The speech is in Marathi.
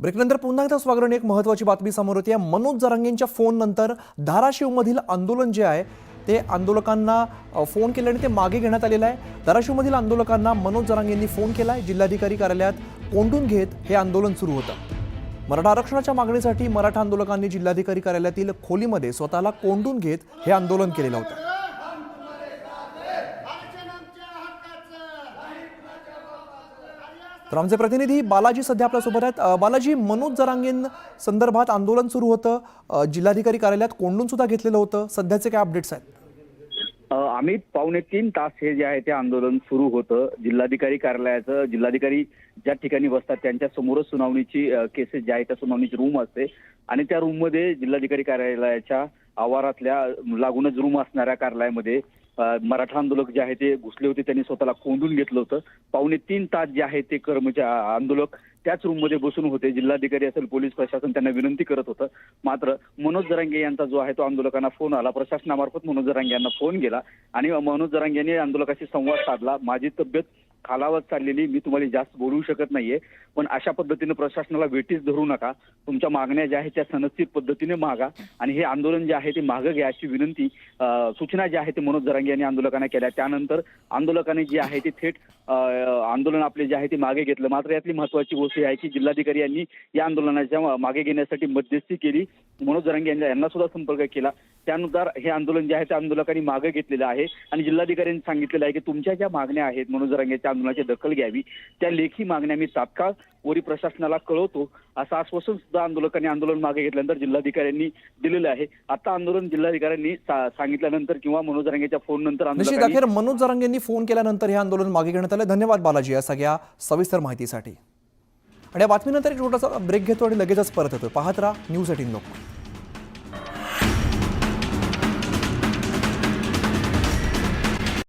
ब्रेकनंतर पुन्हा एकदा स्वागत. एक महत्त्वाची बातमी समोर येते. मनोज जरांगेंच्या फोन नंतर धाराशिवमधील आंदोलन जे आहे ते आंदोलकांना फोन केल्याने ते मागे घेण्यात आलेलं आहे. धाराशिवमधील आंदोलकांना मनोज जरांगेंनी फोन केलाय. जिल्हाधिकारी कार्यालयात कोंडून घेत हे आंदोलन सुरू होतं. मराठा आरक्षणाच्या मागणीसाठी मराठा आंदोलकांनी जिल्हाधिकारी कार्यालयातील खोलीमध्ये स्वतःला कोंडून घेत हे आंदोलन केलेलं होतं. तर आमचे प्रतिनिधी बालाजी सध्या आपल्यासोबत आहेत. बालाजी, मनोज जरांगें संदर्भात आंदोलन सुरू होतं, जिल्हाधिकारी कार्यालयात कोंडून सुद्धा घेतलेलं होतं. सध्याचे काय अपडेट्स आहेत? आम्ही 2.5 तास हे जे आहे ते आंदोलन सुरू होतं. जिल्हाधिकारी कार्यालयाचं, जिल्हाधिकारी ज्या ठिकाणी बसतात त्यांच्या समोरच सुनावणीची केसेस ज्या आहेत त्या सुनावणीची रूम असते आणि त्या रूममध्ये जिल्हाधिकारी कार्यालयाच्या आवारातल्या लागूनच रूम असणाऱ्या कार्यालयामध्ये मराठा आंदोलक जे आहे ते घुसले होते. त्यांनी स्वतःला कोंडून घेतलं होतं. 2.5 तास जे आहे ते आंदोलक त्याच रूममध्ये बसून होते. जिल्हाधिकारी असेल, पोलीस प्रशासन त्यांना विनंती करत होतं. मात्र मनोज जरांगे यांचा जो आहे तो आंदोलकांना फोन आला. प्रशासनामार्फत मनोज जरांगे यांना फोन गेला आणि मनोज जरांगे यांनी आंदोलकाशी संवाद साधला. माझी तब्येत खालावत चाललेली, मी तुम्हाला जास्त बोलू शकत नाहीये, पण अशा पद्धतीने प्रशासनाला वेटीस धरू नका. तुमच्या मागण्या ज्या आहेत त्या सनदशीर पद्धतीने मागा आणि हे आंदोलन जे आहे ते मागे घ्या अशी विनंती, सूचना ज्या आहे ते मनोज जरांगे यांनी आंदोलकांना केल्या. त्यानंतर आंदोलकांनी जे आहे ते थेट आंदोलन आपले जे आहे ते मागे घेतलं. मात्र यातली महत्वाची गोष्ट आहे की जिल्हाधिकारी यांनी या आंदोलनाच्या मागे घेण्यासाठी मध्यस्थी केली. मनोज जरांगे यांना सुद्धा संपर्क केला. त्यानुसार हे आंदोलन जे आहे ते आंदोलकांनी मागे घेतलेलं आहे आणि जिल्हाधिकाऱ्यांनी सांगितलेलं आहे की तुमच्या ज्या मागण्या आहेत मनोज जरांगेच्या आंदोलनाची दखल घ्यावी, त्या लेखी मागण्या मी तात्काळ वरी प्रशासनाला कळवतो असं आश्वासन सुद्धा आंदोलकांनी आंदोलन मागे घेतल्यानंतर जिल्हाधिकाऱ्यांनी दिलेलं आहे. आता आंदोलन जिल्हाधिकाऱ्यांनी सांगितल्यानंतर किंवा मनोज जरांगेच्या फोन नंतर अखेर मनोज जरांगेंनी फोन केल्यानंतर हे आंदोलन मागे घेण्यात आलं. धन्यवाद बालाजी या सगळ्या सविस्तर माहितीसाठी. आणि या बातमीनंतर एक छोटासा ब्रेक घेतो आणि लगेचच परत येतो. पाहत राहा न्यूज 18 लोक.